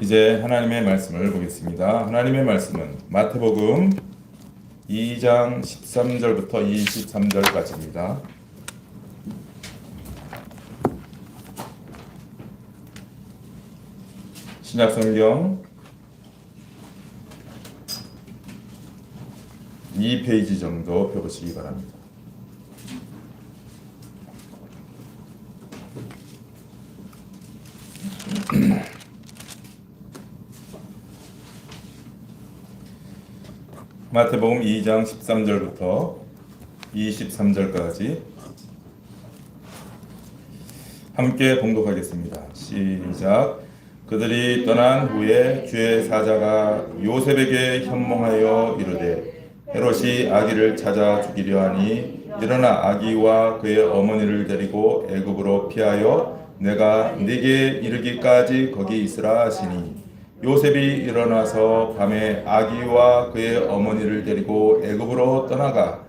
이제 하나님의 말씀을 보겠습니다. 하나님의 말씀은 마태복음 2장 13절부터 23절까지입니다. 신약성경 2페이지 정도 펴보시기 바랍니다. 마태복음 2장 13절부터 23절까지 함께 봉독하겠습니다. 시작. 그들이 떠난 후에 주의 사자가 요셉에게 현몽하여 이르되 헤롯이 아기를 찾아 죽이려 하니 일어나 아기와 그의 어머니를 데리고 애굽으로 피하여 내가 네게 이르기까지 거기 있으라 하시니 요셉이 일어나서 밤에 아기와 그의 어머니를 데리고 애굽으로 떠나가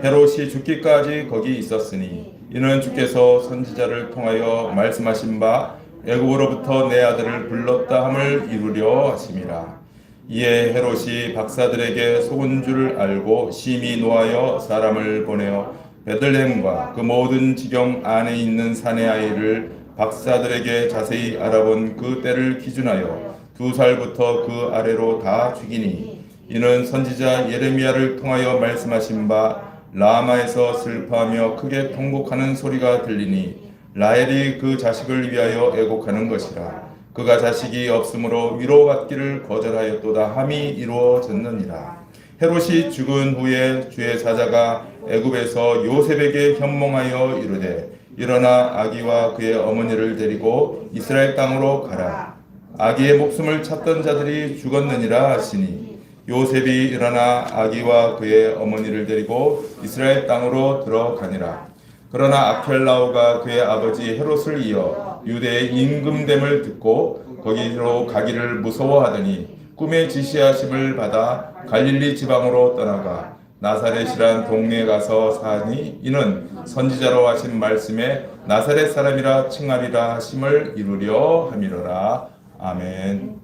헤롯이 죽기까지 거기 있었으니 이는 주께서 선지자를 통하여 말씀하신 바 애굽으로부터 내 아들을 불렀다 함을 이루려 하심이라. 이에 헤롯이 박사들에게 속은 줄 알고 심히 노하여 사람을 보내어 베들레헴과 그 모든 지경 안에 있는 산의 아이를 박사들에게 자세히 알아본 그 때를 기준하여 2살부터 그 아래로 다 죽이니 이는 선지자 예레미야를 통하여 말씀하신 바 라마에서 슬퍼하며 크게 통곡하는 소리가 들리니 라헬이 그 자식을 위하여 애곡하는 것이라. 그가 자식이 없으므로 위로받기를 거절하였도다 함이 이루어졌느니라. 헤롯이 죽은 후에 주의 사자가 애굽에서 요셉에게 현몽하여 이르되 일어나 아기와 그의 어머니를 데리고 이스라엘 땅으로 가라. 아기의 목숨을 찾던 자들이 죽었느니라 하시니 요셉이 일어나 아기와 그의 어머니를 데리고 이스라엘 땅으로 들어가니라. 그러나 아켈라오가 그의 아버지 헤롯을 이어 유대의 임금됨을 듣고 거기로 가기를 무서워하더니 꿈에 지시하심을 받아 갈릴리 지방으로 떠나가 나사렛이란 동네에 가서 사니 이는 선지자로 하신 말씀에 나사렛 사람이라 칭하리라 하심을 이루려 함이로라. 아멘.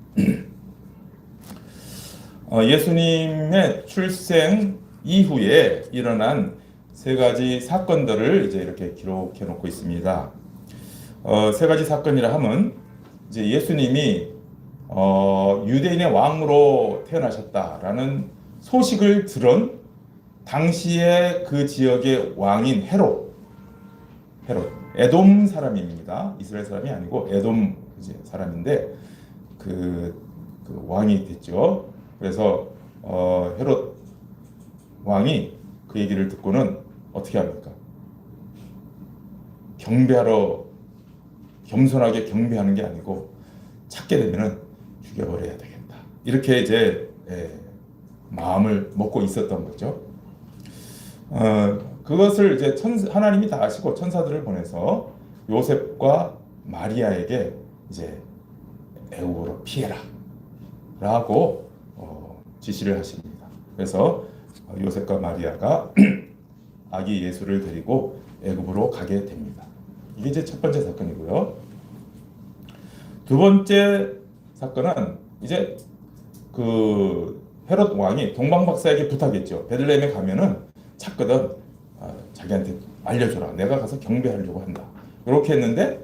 예수님의 출생 이후에 일어난 세 가지 사건들을 이제 이렇게 기록해 놓고 있습니다. 세 가지 사건이라 하면 이제 예수님이 유대인의 왕으로 태어나셨다라는 소식을 들은 당시에 그 지역의 왕인 헤롯, 에돔 사람입니다. 이스라엘 사람이 아니고 에돔 사람인데 그 왕이 됐죠. 그래서 헤롯 왕이 그 얘기를 듣고는 어떻게 합니까? 경배하러 겸손하게 경배하는 게 아니고 찾게 되면은 죽여버려야 되겠다. 이렇게 이제 마음을 먹고 있었던 거죠. 그것을 이제 하나님이 다 아시고 천사들을 보내서 요셉과 마리아에게 이제 애굽으로 피해라라고 지시를 하십니다. 그래서 요셉과 마리아가 아기 예수를 데리고 애굽으로 가게 됩니다. 이게 이제 첫 번째 사건이고요. 두 번째 사건은 이제 그 헤롯 왕이 동방 박사에게 부탁했죠. 베들레헴에 가면은 찾거든. 자기한테 알려줘라. 내가 가서 경배하려고 한다. 이렇게 했는데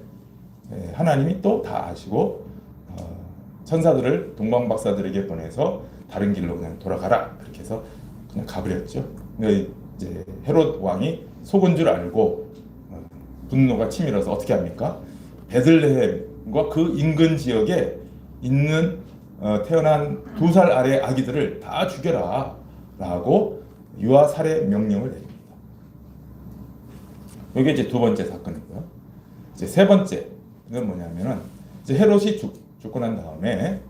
하나님이 또 다 아시고 천사들을 동방 박사들에게 보내서 다른 길로 그냥 돌아가라. 그렇게 해서 그냥 가버렸죠. 근데 이제 헤롯 왕이 속은 줄 알고 분노가 치밀어서 어떻게 합니까? 베들레헴과 그 인근 지역에 있는 태어난 2살 아래 아기들을 다 죽여라 라고 유아 살해 명령을 내립니다. 이게 이제 두 번째 사건이고요. 이제 세 번째는 뭐냐면은 이제 헤롯이 죽고 난 다음에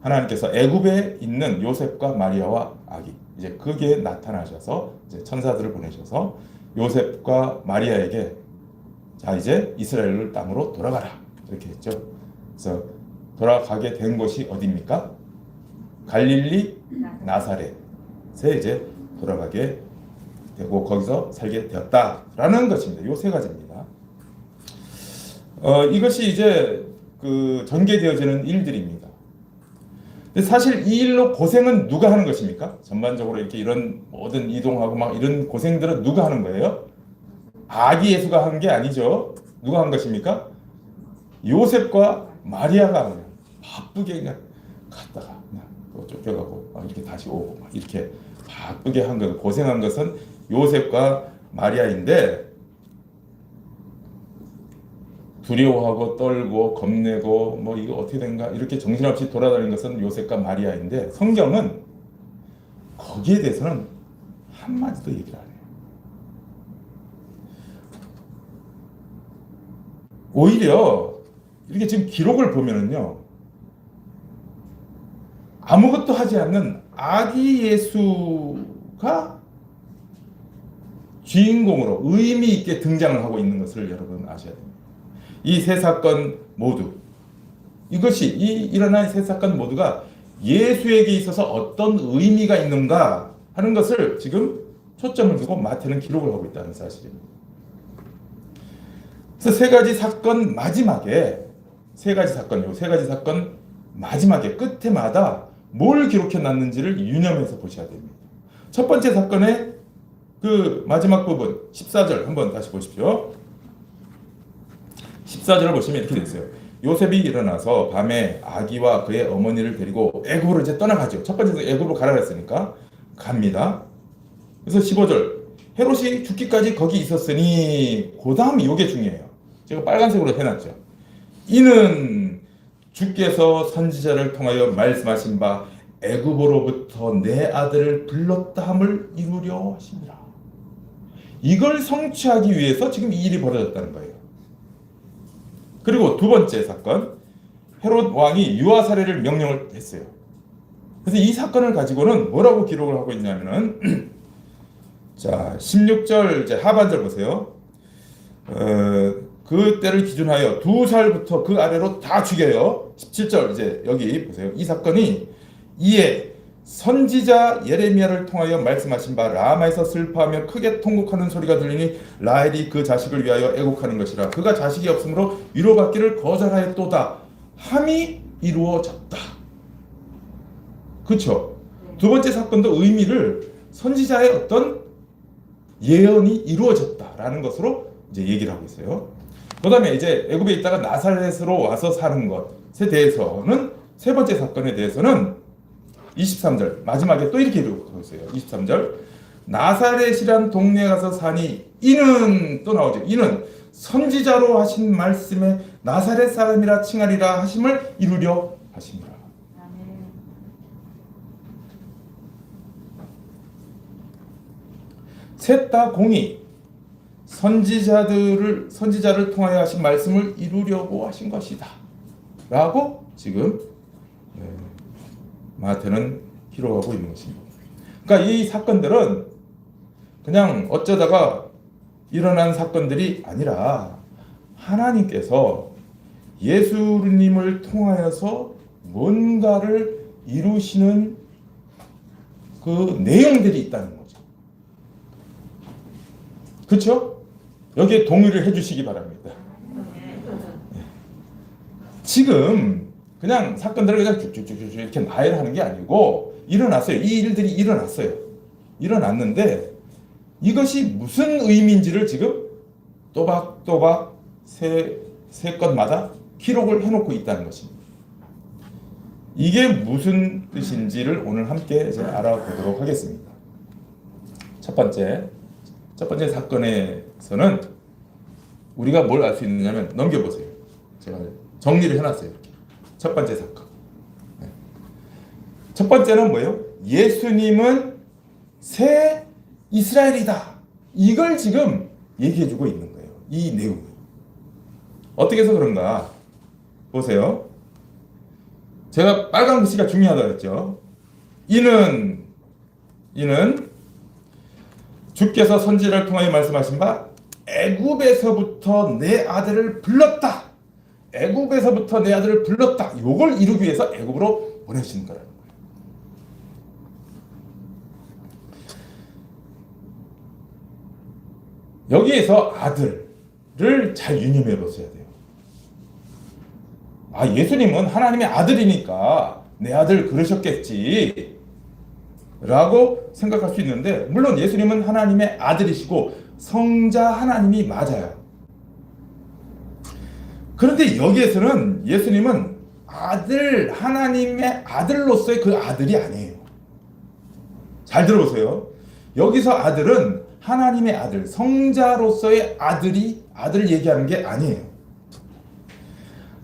하나님께서 애굽에 있는 요셉과 마리아와 아기 이제 그게 나타나셔서 이제 천사들을 보내셔서 요셉과 마리아에게 자 이제 이스라엘 땅으로 돌아가라 이렇게 했죠. 그래서 돌아가게 된 곳이 어디입니까? 갈릴리 나사렛에 이제 돌아가게 되고 거기서 살게 되었다라는 것입니다. 요 세 가지입니다. 이것이 이제 그 전개되어지는 일들입니다. 근데 사실 이 일로 고생은 누가 하는 것입니까? 전반적으로 이렇게 이런 모든 이동하고 막 이런 고생들은 누가 하는 거예요? 아기 예수가 한 게 아니죠. 누가 한 것입니까? 요셉과 마리아가 그냥 바쁘게 그냥 갔다가 그냥 또 쫓겨가고 막 이렇게 다시 오고 막 이렇게 바쁘게 한 것, 고생한 것은 요셉과 마리아인데, 두려워하고 떨고 겁내고 뭐 이거 어떻게 된가 이렇게 정신없이 돌아다니는 것은 요셉과 마리아인데, 성경은 거기에 대해서는 한마디도 얘기를 안 해요. 오히려 이렇게 지금 기록을 보면은요, 아무것도 하지 않는 아기 예수가 주인공으로 의미 있게 등장을 하고 있는 것을 여러분 아셔야 됩니다. 이 세 사건 모두, 이것이 일어난 세 사건 모두가 예수에게 있어서 어떤 의미가 있는가 하는 것을 지금 초점을 두고 마태는 기록을 하고 있다는 사실입니다. 그래서 세 가지 사건 마지막에, 세 가지 사건 마지막에 끝에마다 뭘 기록해 놨는지를 유념해서 보셔야 됩니다. 첫 번째 사건의 그 마지막 부분 14절 한번 다시 보십시오. 14절을 보시면 이렇게 되어 있어요. 요셉이 일어나서 밤에 아기와 그의 어머니를 데리고 애굽으로 이제 떠나가죠. 첫 번째에서 애굽으로 가라 했으니까 갑니다. 그래서 15절, 헤롯이 죽기까지 거기 있었으니, 그 다음이 이게 중요해요. 제가 빨간색으로 해놨죠. 이는 주께서 선지자를 통하여 말씀하신 바 애굽으로부터 내 아들을 불렀다 함을 이루려 하시니라. 이걸 성취하기 위해서 지금 이 일이 벌어졌다는 거예요. 그리고 두 번째 사건, 헤롯 왕이 유아 살해를 명령을 했어요. 그래서 이 사건을 가지고는 뭐라고 기록을 하고 있냐면은 자, 16절 이제 하반절 보세요. 그 때를 기준하여 2살부터 그 아래로 다 죽여요. 17절 이제 여기 보세요. 이 사건이 이에 선지자 예레미야를 통하여 말씀하신 바 라마에서 슬퍼하며 크게 통곡하는 소리가 들리니 라헬이 그 자식을 위하여 애곡하는 것이라. 그가 자식이 없으므로 위로받기를 거절하였도다 함이 이루어졌다. 그렇죠? 두 번째 사건도 의미를 선지자의 어떤 예언이 이루어졌다라는 것으로 이제 얘기를 하고 있어요. 그 다음에 이제 애굽에 있다가 나사렛으로 와서 사는 것에 대해서는, 세 번째 사건에 대해서는 23절 마지막에 또 이렇게 기록하고 있어요. 23절, 나사렛이란 동네에 가서 사니 이는, 또 나오죠. 이는 선지자로 하신 말씀에 나사렛 사람이라 칭하리라 하심을 이루려 하십니다. 셋 다 공이 선지자를 통하여 하신 말씀을 이루려고 하신 것이다 라고 지금 마태는 기록하고 있는 것입니다. 그러니까 이 사건들은 그냥 어쩌다가 일어난 사건들이 아니라 하나님께서 예수님을 통하여서 뭔가를 이루시는 그 내용들이 있다는 거죠. 그렇죠? 여기에 동의를 해주시기 바랍니다. 지금 그냥 사건들을 그냥 쭉쭉쭉쭉 이렇게 나열하는 게 아니고 일어났어요. 이 일들이 일어났어요. 일어났는데 이것이 무슨 의미인지를 지금 또박또박 세 건마다 기록을 해놓고 있다는 것입니다. 이게 무슨 뜻인지를 오늘 함께 이제 알아보도록 하겠습니다. 첫 번째 사건에서는 우리가 뭘 알 수 있느냐면, 넘겨보세요. 제가 정리를 해놨어요. 이렇게. 첫 번째 사건. 첫 번째는 뭐예요? 예수님은 새 이스라엘이다. 이걸 지금 얘기해주고 있는 거예요. 이 내용이. 어떻게 해서 그런가? 보세요. 제가 빨간 글씨가 중요하다고 했죠. 이는 주께서 선지자를 통하여 말씀하신 바 애굽에서부터 내 아들을 불렀다. 애굽에서부터 내 아들을 불렀다. 요걸 이루기 위해서 애굽으로 보내신 거라는 거예요. 여기에서 아들을 잘 유념해 보셔야 돼요. 예수님은 하나님의 아들이니까 내 아들 그러셨겠지 라고 생각할 수 있는데, 물론 예수님은 하나님의 아들이시고 성자 하나님이 맞아요. 그런데 여기에서는 예수님은 하나님의 아들로서의 그 아들이 아니에요. 잘 들어보세요. 여기서 아들은 하나님의 아들, 성자로서의 아들을 얘기하는 게 아니에요.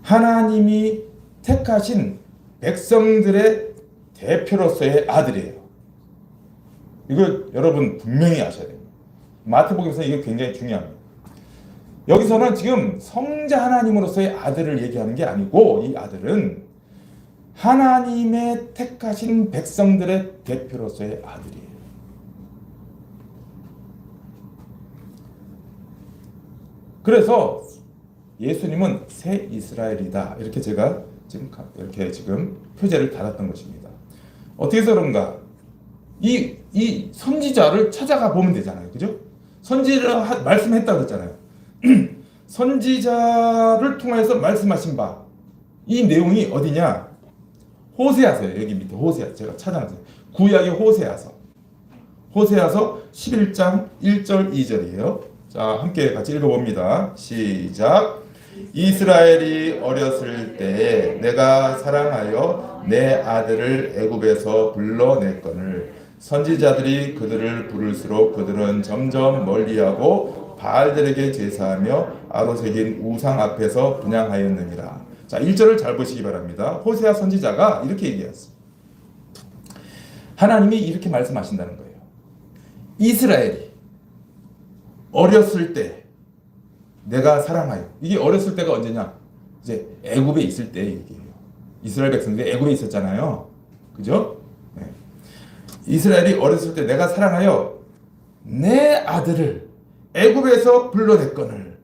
하나님이 택하신 백성들의 대표로서의 아들이에요. 이거 여러분 분명히 아셔야 돼요. 마태복음에서 이게 굉장히 중요합니다. 여기서는 지금 성자 하나님으로서의 아들을 얘기하는 게 아니고, 이 아들은 하나님의 택하신 백성들의 대표로서의 아들이에요. 그래서 예수님은 새 이스라엘이다, 이렇게 제가 지금 표제를 달았던 것입니다. 어떻게 해서 그런가? 이 선지자를 찾아가 보면 되잖아요. 그죠? 선지자 말씀했다고 그랬잖아요. 선지자를 통해서 말씀하신 바, 이 내용이 어디냐? 호세아서예요. 여기 밑에 호세아, 제가 찾아놨어요. 구약의 호세아서 11장 1절 2절이에요. 자, 함께 같이 읽어봅니다. 시작. 이스라엘이 어렸을 때 내가 사랑하여 내 아들을 애굽에서 불러냈거늘 선지자들이 그들을 부를수록 그들은 점점 멀리하고 바알들에게 제사하며 아로새긴 우상 앞에서 분향하였느니라. 자, 1절을 잘 보시기 바랍니다. 호세아 선지자가 이렇게 얘기했어요. 하나님이 이렇게 말씀하신다는 거예요. 이스라엘이 어렸을 때 내가 사랑하여. 이게 어렸을 때가 언제냐? 이제 애굽에 있을 때 얘기예요. 이스라엘 백성들이 애굽에 있었잖아요. 그죠? 네. 이스라엘이 어렸을 때 내가 사랑하여 내 아들을 애굽에서 불러냈거늘.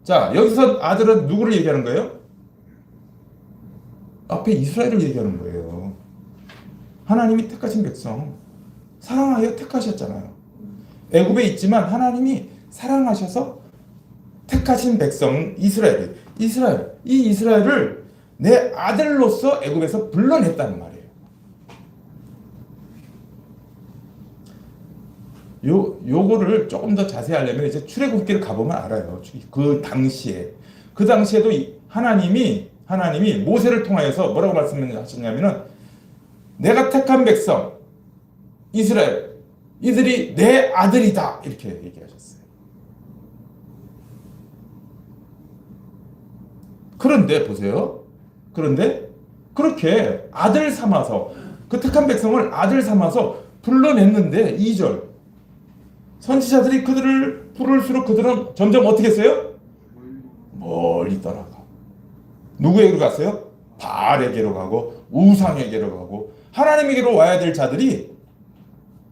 자, 여기서 아들은 누구를 얘기하는 거예요? 앞에 이스라엘을 얘기하는 거예요. 하나님이 택하신 백성, 사랑하여 택하셨잖아요. 애굽에 있지만 하나님이 사랑하셔서 택하신 백성 이스라엘, 이 이스라엘을 내 아들로서 애굽에서 불러냈다는 말이에요. 요거를 조금 더 자세히 하려면 이제 출애굽기를 가보면 알아요. 그 당시에도 하나님이 모세를 통하여서 뭐라고 말씀하셨냐면은, 내가 택한 백성 이스라엘, 이들이 내 아들이다, 이렇게 얘기하셨어요. 그런데 보세요. 그런데 그렇게 아들 삼아서, 그 택한 백성을 아들 삼아서 불러냈는데, 2절 선지자들이 그들을 부를수록 그들은 점점 어떻게 했어요? 멀리 떠나가. 누구에게로 갔어요? 바알에게로 가고 우상에게로 가고. 하나님에게로 와야 될 자들이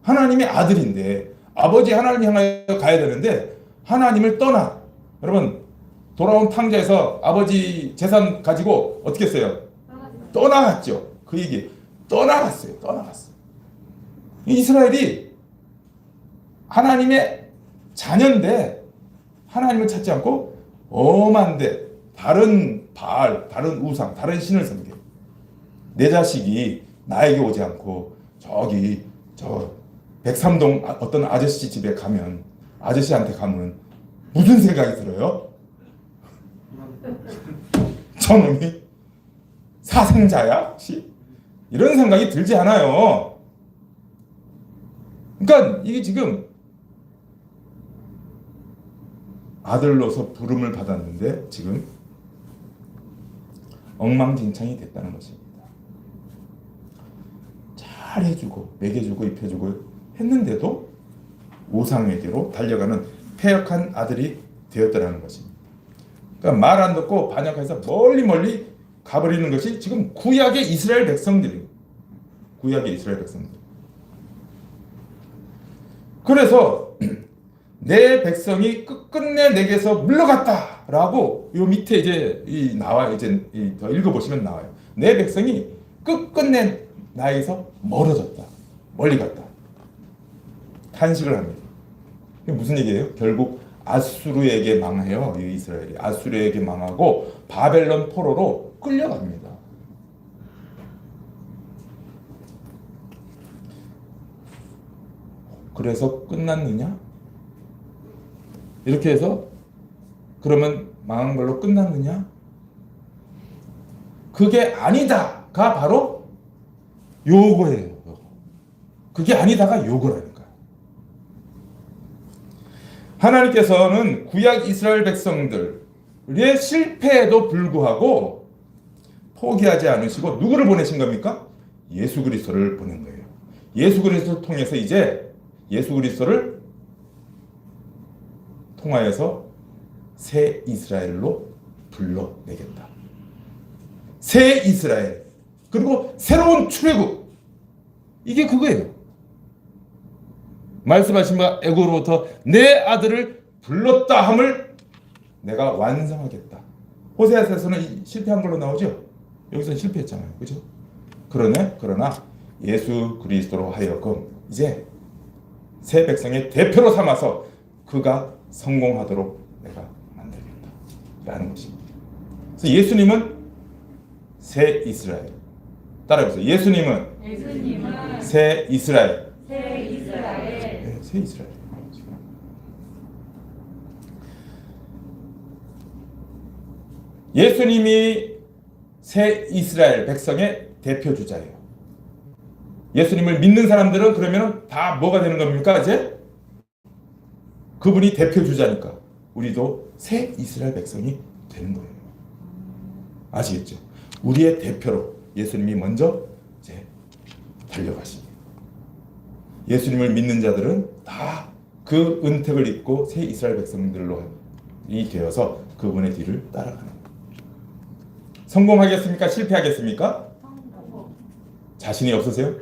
하나님의 아들인데, 아버지 하나님 향하여 가야 되는데 하나님을 떠나. 여러분, 돌아온 탕자에서 아버지 재산 가지고 어떻게 했어요? 떠나갔죠. 그 얘기. 떠나갔어요. 이스라엘이 하나님의 자녀인데 하나님을 찾지 않고 엄한데 다른 바알, 다른 우상, 다른 신을 섬겨요. 내 자식이 나에게 오지 않고 저 백삼동 어떤 아저씨 집에 가면, 아저씨한테 가면 무슨 생각이 들어요? 저놈이 사생자야? 이런 생각이 들지 않아요. 그러니까 이게 지금 아들로서 부름을 받았는데 지금 엉망진창이 됐다는 것입니다. 잘 해주고 먹여주고 입혀주고 했는데도 우상에게로 달려가는 패역한 아들이 되었다는 것입니다. 그러니까 말 안 듣고 반역해서 멀리 가버리는 것이 지금 구약의 이스라엘 백성들이에요. 그래서 내 백성이 끝끝내 내게서 물러갔다라고 요 밑에 이제 나와요. 이제 더 읽어보시면 나와요. 내 백성이 끝끝내 나에게서 멀어졌다, 멀리 갔다, 탄식을 합니다. 이게 무슨 얘기예요? 결국 아수르에게 망해요. 이 이스라엘이 아수르에게 망하고 바벨론 포로로 끌려갑니다. 그래서 끝났느냐? 이렇게 해서 그러면 망한 걸로 끝났느냐? 그게 아니다가 바로 요거예요. 그게 아니다가 요거라니까요. 하나님께서는 구약 이스라엘 백성들의 실패에도 불구하고 포기하지 않으시고 누구를 보내신 겁니까? 예수 그리스도를 보낸 거예요. 예수 그리스도를 통해서 이제 예수 그리스도를 통하여서 새 이스라엘로 불러내겠다. 새 이스라엘 그리고 새로운 출애굽 이게 그거예요. 말씀하신 바 애고로부터 내 아들을 불렀다 함을 내가 완성하겠다. 호세아서에서는 실패한 걸로 나오죠. 여기서는 실패했잖아요. 그죠? 그러나 예수 그리스도로 하여금 이제 새 백성의 대표로 삼아서 그가 성공하도록 내가 만들겠다 라는 것입니다. 그래서 예수님은 새 이스라엘 따라해보세요. 예수님은 새 이스라엘. 네, 새 이스라엘. 예수님이 새 이스라엘 백성의 대표 주자예요. 예수님을 믿는 사람들은 그러면 다 뭐가 되는 겁니까? 이제 그분이 대표 주자니까 우리도 새 이스라엘 백성이 되는 거예요. 아시겠죠? 우리의 대표로 예수님이 먼저 이제 달려가십니다. 예수님을 믿는 자들은 다 그 은택을 입고 새 이스라엘 백성들로 이 되어서 그분의 뒤를 따라가는 거예요. 성공하겠습니까? 실패하겠습니까? 자신이 없으세요?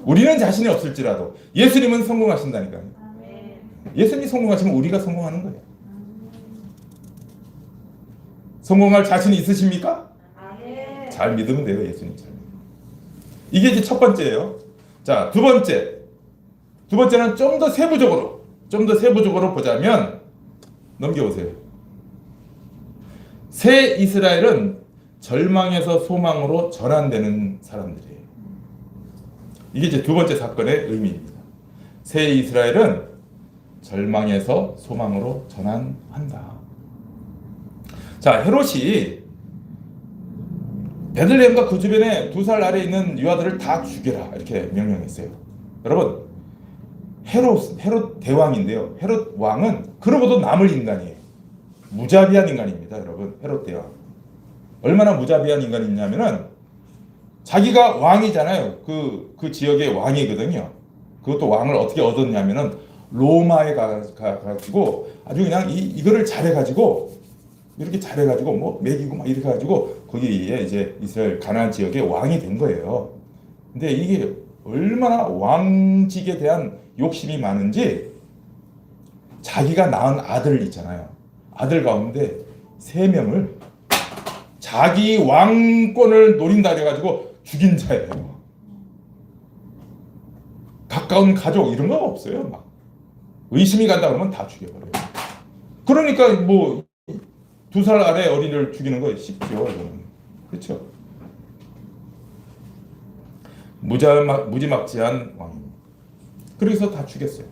우리는 자신이 없을지라도 예수님은 성공하신다니까요. 예수님이 성공하시면 우리가 성공하는 거예요. 성공할 자신이 있으십니까? 잘 믿으면 돼요. 예수님 잘 믿으면. 이게 이제 첫 번째예요. 자, 두 번째는 좀 더 세부적으로 보자면 넘겨오세요. 새 이스라엘은 절망에서 소망으로 전환되는 사람들이에요. 이게 이제 두 번째 사건의 의미입니다. 새 이스라엘은 절망에서 소망으로 전환한다. 자, 헤롯이 베들레헴과 그 주변에 2살 아래 있는 유아들을 다 죽여라 이렇게 명령했어요. 여러분, 헤롯 대왕인데요. 헤롯 왕은 그러고도 남을 인간이에요. 무자비한 인간입니다. 여러분, 헤롯 대왕. 얼마나 무자비한 인간이냐면은 자기가 왕이잖아요. 그 지역의 왕이거든요. 그것도 왕을 어떻게 얻었냐면은 로마에 가가지고 아주 그냥 이거를 잘해가지고 이렇게 잘해가지고 뭐 먹이고 막 이렇게 해가지고 거기에 이제 이스라엘 가나안 지역의 왕이 된 거예요. 근데 이게 얼마나 왕직에 대한 욕심이 많은지 자기가 낳은 아들 있잖아요. 아들 가운데 3명을 자기 왕권을 노린다 그래가지고 죽인 자예요. 가까운 가족 이런 거 없어요. 막 의심이 간다 그러면 다 죽여버려요. 그러니까 뭐 2살 아래 어린이를 죽이는 거 쉽죠. 그렇죠. 무지막지한 왕입니다. 그래서 다 죽였어요.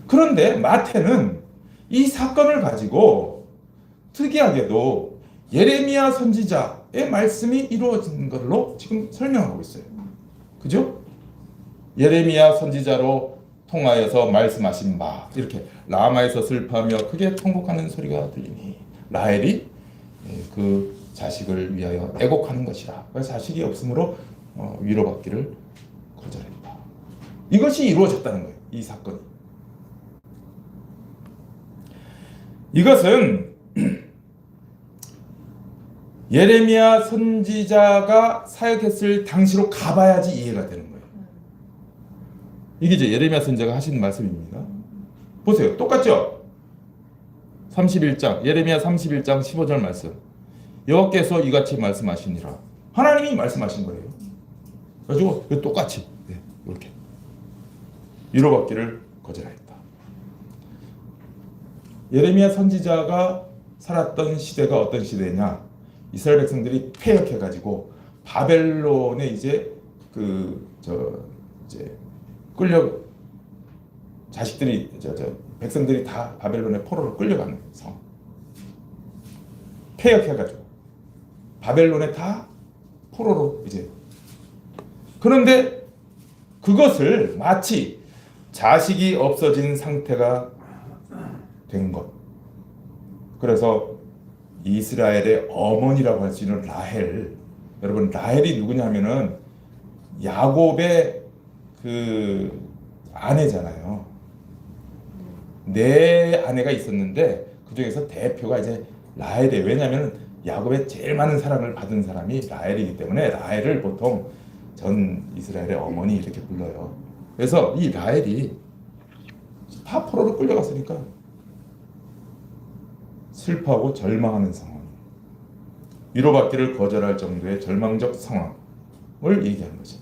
그런데 마태는 이 사건을 가지고 특이하게도 예레미야 선지자의 말씀이 이루어진 걸로 지금 설명하고 있어요. 그죠? 예레미야 선지자로 통하여서 말씀하신 바 이렇게 라마에서 슬퍼하며 크게 통곡하는 소리가 들리니 라헬이 그 자식을 위하여 애곡하는 것이라. 자식이 없으므로 위로받기를 거절했다. 이것이 이루어졌다는 거예요. 이 사건이. 이것은 예레미야 선지자가 사역했을 당시로 가봐야지 이해가 되는 거예요. 이게 이제 예레미야 선지자가 하신 말씀입니다. 보세요. 똑같죠? 31장 예레미야 31장 15절 말씀. 여호와께서 이같이 말씀하시니라. 하나님이 말씀하신 거예요. 그래가지고 똑같이 이렇게 위로받기를 거절했다. 예레미야 선지자가 살았던 시대가 어떤 시대냐? 이스라엘 백성들이 패역해가지고 바벨론에 이제 이제 자식들이 백성들이 다 바벨론의 포로로 끌려가는 상황. 폐역해가지고 바벨론에 다 포로로 이제. 그런데 그것을 마치 자식이 없어진 상태가 된 것. 그래서 이스라엘의 어머니라고 할 수 있는 라헬. 여러분, 라헬이 누구냐 하면은 야곱의 그 아내잖아요. 네 아내가 있었는데 그 중에서 대표가 이제 라헬이에요. 왜냐하면 야곱의 제일 많은 사랑을 받은 사람이 라헬이기 때문에 라헬을 보통 전 이스라엘의 어머니 이렇게 불러요. 그래서 이 라헬이 다 포로로 끌려갔으니까 슬퍼하고 절망하는 상황, 위로받기를 거절할 정도의 절망적 상황을 얘기하는 거죠.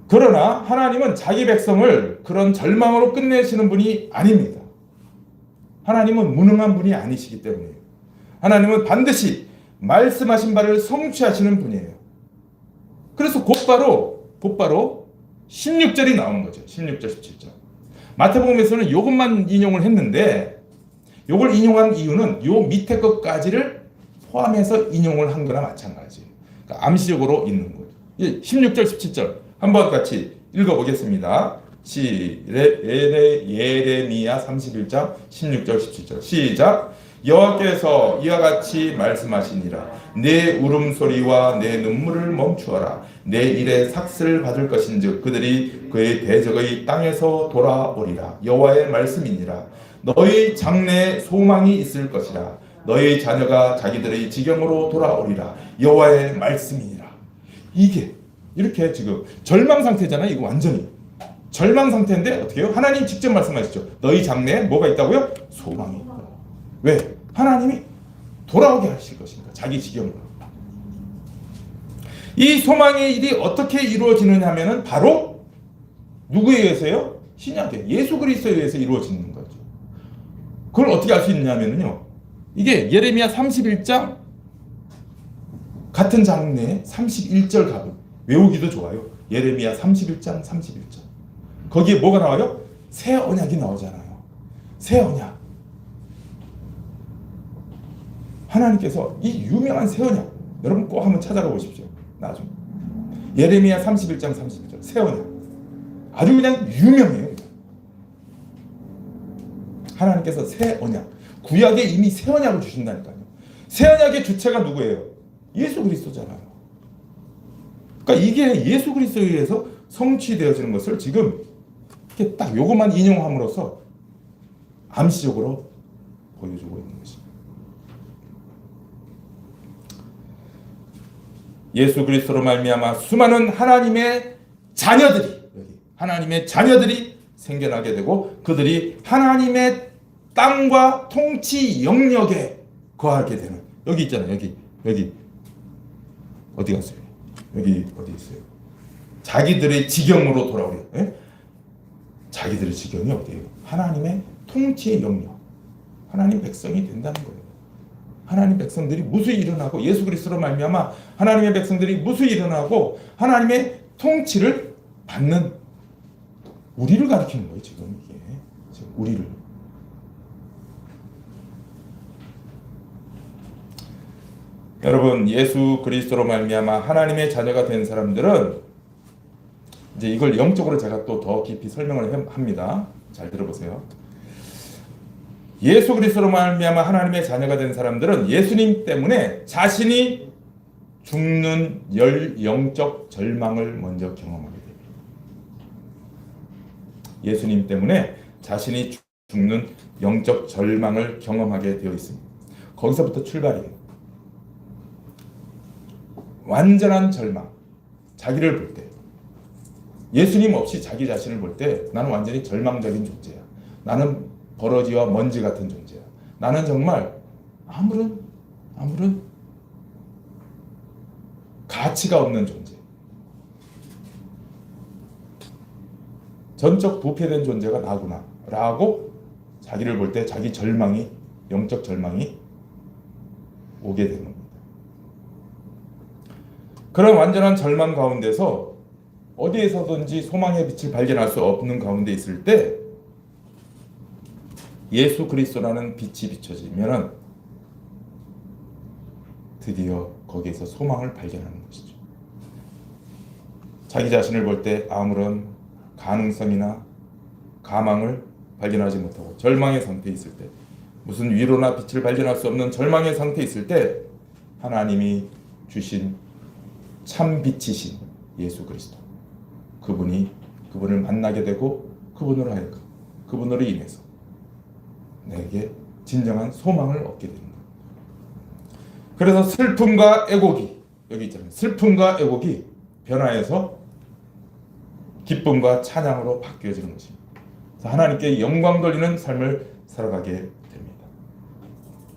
그러나 하나님은 자기 백성을 그런 절망으로 끝내시는 분이 아닙니다. 하나님은 무능한 분이 아니시기 때문이에요. 하나님은 반드시 말씀하신 바를 성취하시는 분이에요. 그래서 곧바로 16절이 나오는 거죠. 16절, 17절. 마태복음에서는 이것만 인용을 했는데 이걸 인용한 이유는 요 밑에 것까지를 포함해서 인용을 한 거나 마찬가지예요. 그러니까 암시적으로 있는 거죠. 16절, 17절 한번 같이 읽어보겠습니다. 예레미야 31장 16절, 17절 시작. 여호와께서 이와 같이 말씀하시니라. 내 울음소리와 내 눈물을 멈추어라. 내 일에 삭슬 받을 것인즉 그들이 그의 대적의 땅에서 돌아오리라. 여호와의 말씀이니라. 너희 장래에 소망이 있을 것이라. 너희 자녀가 자기들의 지경으로 돌아오리라. 여호와의 말씀이니라. 이게 이렇게 지금 절망 상태잖아요. 이거 완전히 절망 상태인데 어떻게 해요? 하나님 직접 말씀하시죠. 너희 장래에 뭐가 있다고요? 소망이 있다. 왜? 하나님이 돌아오게 하실 것입니다. 자기 지경으로. 이 소망의 일이 어떻게 이루어지느냐 하면은 바로 누구에 의해서요? 신약에 예수 그리스도에 의해서 이루어지는 거죠. 그걸 어떻게 알 수 있느냐면요. 이게 예레미야 31장 같은 장르의 31절 가끔 외우기도 좋아요. 예레미야 31장 31절. 거기에 뭐가 나와요? 새 언약이 나오잖아요. 새 언약. 하나님께서 이 유명한 새 언약 여러분 꼭 한번 찾아가 보십시오. 나중에 예레미야 31장 31절 새 언약 아주 그냥 유명해요. 하나님께서 새 언약 구약에 이미 새 언약을 주신다니까요. 새 언약의 주체가 누구예요? 예수 그리스도잖아요. 그러니까 이게 예수 그리스도에 의해서 성취되어지는 것을 지금 이렇게 딱 요것만 인용함으로써 암시적으로 보여주고 있는 것입니다. 예수 그리스도로 말미암아 수많은 하나님의 자녀들이 생겨나게 되고 그들이 하나님의 땅과 통치 영역에 거하게 되는. 여기 있잖아요. 여기 어디 갔어요? 여기 어디 있어요? 자기들의 지경으로 돌아오려. 예? 자기들의 지경이 어디예요? 하나님의 통치의 영역. 하나님 백성이 된다는 거예요. 하나님 백성들이 무수히 일어나고 예수 그리스도로 말미암아 하나님의 백성들이 무수히 일어나고 하나님의 통치를 받는 우리를 가리키는 거예요. 지금 이게 지금 우리를. 여러분 예수 그리스도로 말미암아 하나님의 자녀가 된 사람들은 이제 이걸 영적으로 제가 또 더 깊이 설명을 합니다. 잘 들어보세요. 예수 그리스도로 말미암아 하나님의 자녀가 된 사람들은 예수님 때문에 자신이 죽는 영적 절망을 먼저 경험하게 됩니다. 예수님 때문에 자신이 죽는 영적 절망을 경험하게 되어 있습니다. 거기서부터 출발이에요. 완전한 절망. 자기를 볼 때. 예수님 없이 자기 자신을 볼 때 나는 완전히 절망적인 존재야. 나는 버러지와 먼지 같은 존재야. 나는 정말 아무런 가치가 없는 존재. 전적 부패된 존재가 나구나 라고 자기를 볼 때 자기 절망이 영적 절망이 오게 되는 겁니다. 그런 완전한 절망 가운데서 어디에서든지 소망의 빛을 발견할 수 없는 가운데 있을 때 예수 그리스도라는 빛이 비춰지면 드디어 거기에서 소망을 발견하는 것이죠. 자기 자신을 볼 때 아무런 가능성이나 가망을 발견하지 못하고 절망의 상태에 있을 때, 무슨 위로나 빛을 발견할 수 없는 절망의 상태에 있을 때 하나님이 주신 참 빛이신 예수 그리스도, 그분을 만나게 되고 그분으로 하여금, 그분으로 인해서 내게 진정한 소망을 얻게 되는 거예요. 그래서 슬픔과 애곡이, 여기 있잖아요. 슬픔과 애곡이 변화해서 기쁨과 찬양으로 바뀌어지는 것입니다. 그래서 하나님께 영광 돌리는 삶을 살아가게 됩니다.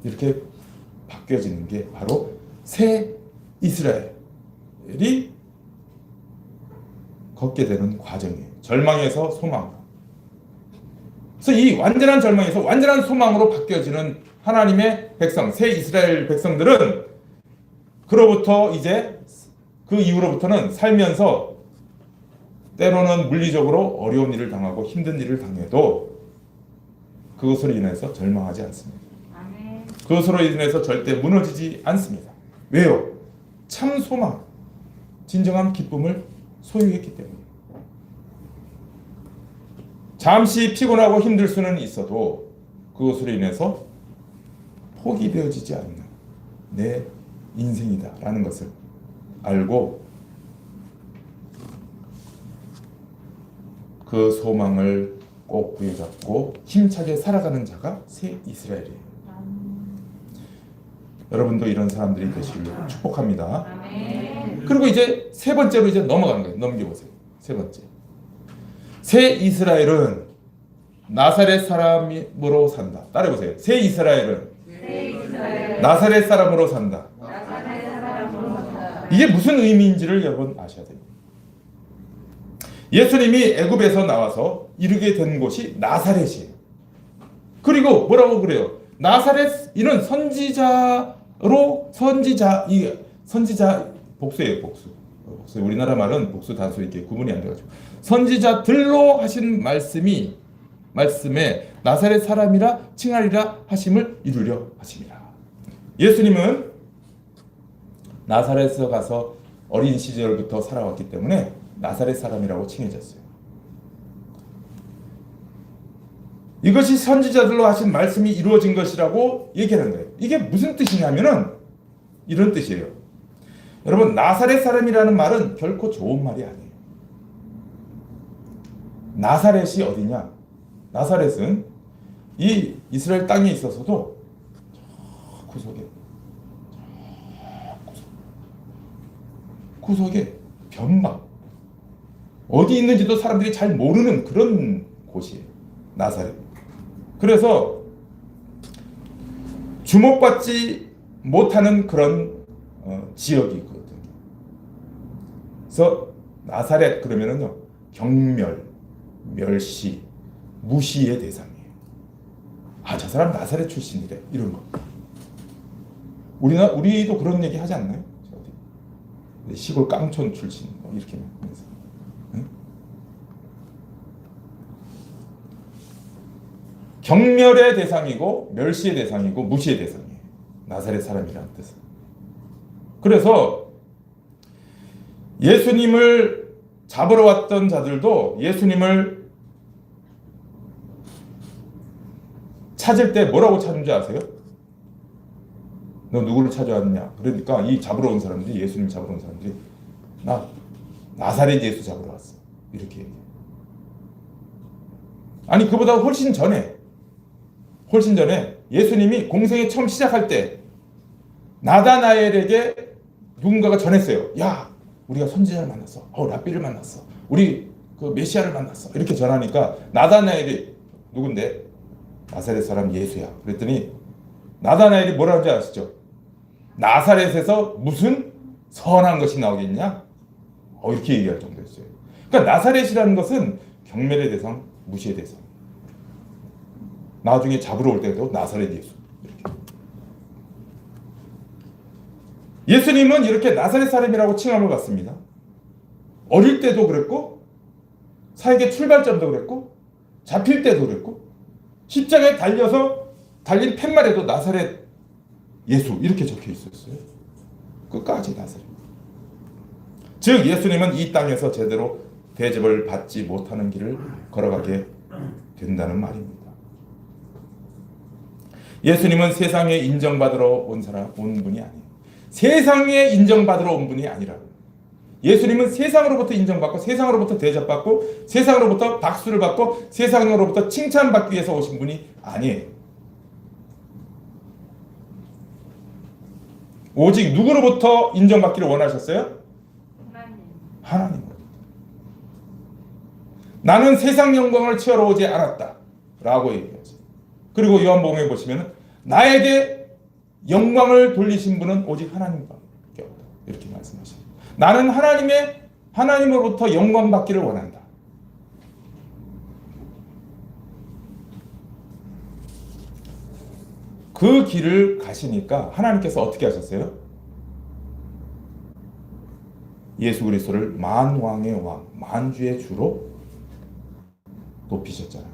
이렇게 바뀌어지는 게 바로 새 이스라엘이 걷게 되는 과정이에요. 절망에서 소망. 그래서 이 완전한 절망에서 완전한 소망으로 바뀌어지는 하나님의 백성, 새 이스라엘 백성들은 그로부터 이제 그 이후로부터는 살면서 때로는 물리적으로 어려운 일을 당하고 힘든 일을 당해도 그것으로 인해서 절망하지 않습니다. 그것으로 인해서 절대 무너지지 않습니다. 왜요? 참 소망, 진정한 기쁨을 소유했기 때문에. 잠시 피곤하고 힘들 수는 있어도 그것으로 인해서 포기되어지지 않는 내 인생이다라는 것을 알고 그 소망을 꼭 부여잡고 힘차게 살아가는 자가 새 이스라엘이에요. 여러분도 이런 사람들이 되시길 축복합니다. 그리고 이제 세 번째로 이제 넘어가는 거예요. 넘겨보세요. 세 번째. 새 이스라엘은 나사렛 사람으로 산다. 따라해보세요. 새 이스라엘은 나사렛 사람으로 산다. 이게 무슨 의미인지를 여러분 아셔야 됩니다. 예수님이 애굽에서 나와서 이르게 된 곳이 나사렛이에요. 그리고 뭐라고 그래요? 나사렛 이는 선지자 복수예요. 복수. 우리나라 말은 복수 단수 이렇게 구분이 안 돼가지고 선지자들로 하신 말씀에 나사렛 사람이라 칭하리라 하심을 이루려 하심이라. 예수님은 나사렛에 가서 어린 시절부터 살아왔기 때문에 나사렛 사람이라고 칭해졌어요. 이것이 선지자들로 하신 말씀이 이루어진 것이라고 얘기하는 거예요. 이게 무슨 뜻이냐면은 이런 뜻이에요. 여러분, 나사렛 사람이라는 말은 결코 좋은 말이 아니에요. 나사렛이 어디냐? 나사렛은 이 이스라엘 땅에 있어서도 구석에 변방, 어디 있는지도 사람들이 잘 모르는 그런 곳이에요. 나사렛. 그래서 주목받지 못하는 그런 지역이거든요. 그래서 나사렛 그러면은요, 경멸, 멸시, 무시의 대상이에요. 아, 저 사람 나사렛 출신이래, 이런 거. 우리도 그런 얘기 하지 않나요? 시골 깡촌 출신 이렇게 해서. 응? 경멸의 대상이고 멸시의 대상이고 무시의 대상이에요. 나사렛 사람이라는 뜻은. 그래서 예수님을 잡으러 왔던 자들도 예수님을 찾을 때 뭐라고 찾은 줄 아세요? 너 누구를 찾아왔냐? 그러니까 이 잡으러 온 사람들이, 예수님 잡으러 온 사람들이 나 나사렛 예수 잡으러 왔어, 이렇게 얘기해요. 아니, 그보다 훨씬 전에 예수님이 공생에 처음 시작할 때 나다나엘에게 누군가가 전했어요. 야, 우리가 선지자를 만났어. 랍비를 만났어. 우리 그 메시아를 만났어. 이렇게 전하니까 나다나엘이 누군데? 나사렛 사람 예수야. 그랬더니 나다나엘이 뭐라는지 아시죠? 나사렛에서 무슨 선한 것이 나오겠냐? 이렇게 얘기할 정도였어요. 그러니까 나사렛이라는 것은 경멸의 대상, 무시의 대상. 나중에 잡으러 올 때도 나사렛 예수. 이렇게. 예수님은 이렇게 나사렛 사람이라고 칭함을 받습니다. 어릴 때도 그랬고, 사역의 출발점도 그랬고, 잡힐 때도 그랬고, 십자가에 달린 팻말에도 나사렛 예수 이렇게 적혀 있었어요. 끝까지 나사렛. 즉 예수님은 이 땅에서 제대로 대접을 받지 못하는 길을 걸어가게 된다는 말입니다. 예수님은 세상에 인정받으러 온 분이 아니에요. 세상에 인정받으러 온 분이 아니라 예수님은 세상으로부터 인정받고 세상으로부터 대접받고 세상으로부터 박수를 받고 세상으로부터 칭찬받기 위해서 오신 분이 아니에요. 오직 누구로부터 인정받기를 원하셨어요? 하나님으로부터. 나는 세상 영광을 취하러 오지 않았다 라고 얘기하죠. 그리고 요한복음에 보시면 나에게 영광을 돌리신 분은 오직 하나님밖에 없다 이렇게 말씀하십니다. 나는 하나님으로부터 영광 받기를 원한다. 그 길을 가시니까 하나님께서 어떻게 하셨어요? 예수 그리스도를 만왕의 왕, 만주의 주로 높이셨잖아요.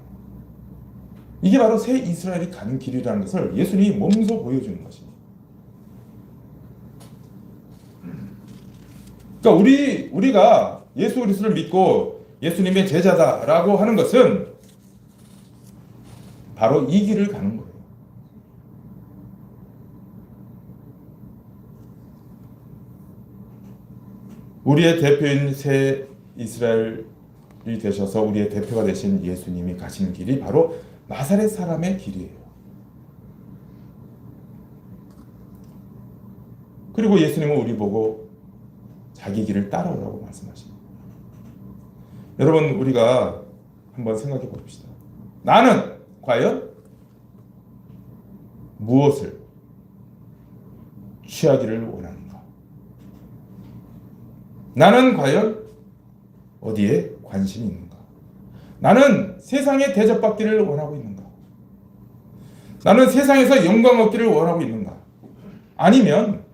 이게 바로 새 이스라엘이 가는 길이라는 것을 예수님이 몸소 보여주는 것입니다. 그러니까 우리가 예수 그리스도를 믿고 예수님의 제자다라고 하는 것은 바로 이 길을 가는 거예요. 우리의 대표인 새 이스라엘이 되셔서 우리의 대표가 되신 예수님이 가신 길이 바로 나사렛 사람의 길이에요. 그리고 예수님은 우리 보고 자기 길을 따라오라고 말씀하십니다. 여러분 우리가 한번 생각해 봅시다. 나는 과연 무엇을 취하기를 원하는가? 나는 과연 어디에 관심이 있는가? 나는 세상에 대접받기를 원하고 있는가? 나는 세상에서 영광 얻기를 원하고 있는가? 아니면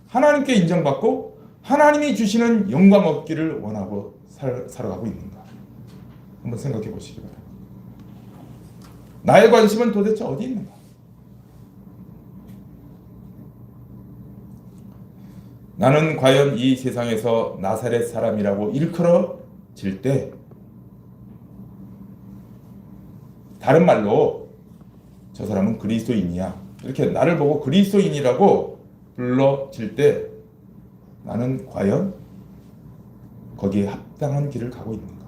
하나님께 인정받고 하나님이 주시는 영광 얻기를 원하고 살아가고 있는가? 한번 생각해 보시기 바랍니다. 나의 관심은 도대체 어디 있는가? 나는 과연 이 세상에서 나사렛 사람이라고 일컬어질 때, 다른 말로 저 사람은 그리스도인이야 이렇게 나를 보고 그리스도인이라고 불러질 때 나는 과연 거기에 합당한 길을 가고 있는가?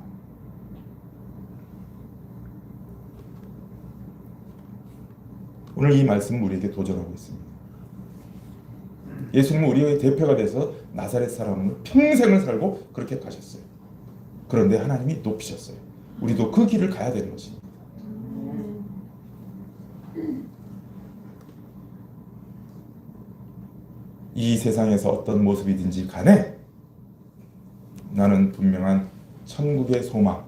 오늘 이 말씀은 우리에게 도전하고 있습니다. 예수님은 우리의 대표가 돼서 나사렛 사람으로 평생을 살고 그렇게 가셨어요. 그런데 하나님이 높이셨어요. 우리도 그 길을 가야 되는 것입니다. 이 세상에서 어떤 모습이든지 간에 나는 분명한 천국의 소망,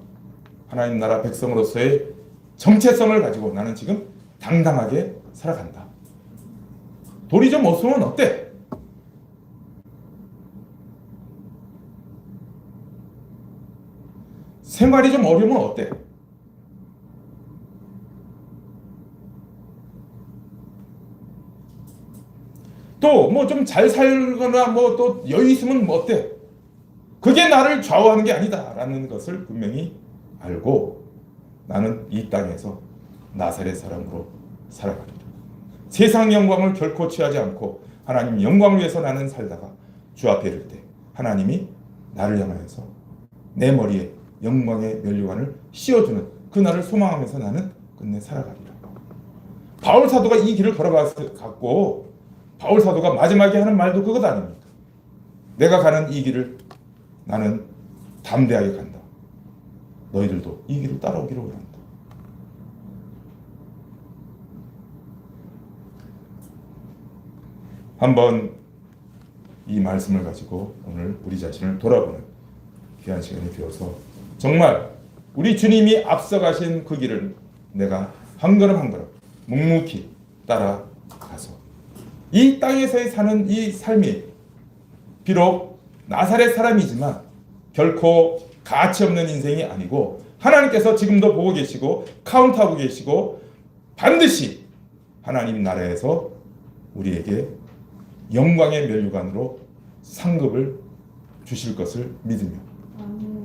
하나님 나라 백성으로서의 정체성을 가지고 나는 지금 당당하게 살아간다. 돌이 좀 없으면 어때? 생활이 좀 어려우면 어때? 또 뭐 좀 잘 살거나 뭐 또 여유 있으면 뭐 어때? 그게 나를 좌우하는 게 아니다라는 것을 분명히 알고 나는 이 땅에서 나사렛 사람으로 살아가리라. 세상 영광을 결코 취하지 않고 하나님 영광을 위해서 나는 살다가 주 앞에 이를 때 하나님이 나를 향하여서 내 머리에 영광의 면류관을 씌워주는 그 날을 소망하면서 나는 끝내 살아가리라. 바울 사도가 이 길을 걸어갔고 바울 사도가 마지막에 하는 말도 그것 아닙니까? 내가 가는 이 길을 나는 담대하게 간다. 너희들도 이 길을 따라오기를 원한다. 한번 이 말씀을 가지고 오늘 우리 자신을 돌아보는 귀한 시간이 되어서 정말 우리 주님이 앞서가신 그 길을 내가 한 걸음 한 걸음 묵묵히 따라가서 이 땅에서의 사는 이 삶이 비록 나사렛 사람이지만 결코 가치 없는 인생이 아니고 하나님께서 지금도 보고 계시고 카운트하고 계시고 반드시 하나님 나라에서 우리에게 영광의 면류관으로 상급을 주실 것을 믿으며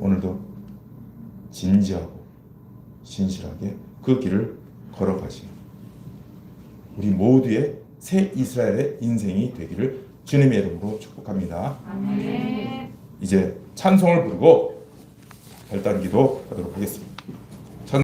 오늘도 진지하고 신실하게 그 길을 걸어가시는 우리 모두의 새 이스라엘의 인생이 되기를 주님의 이름으로 축복합니다. 아멘. 이제 찬송을 부르고 결단 기도 하도록 하겠습니다.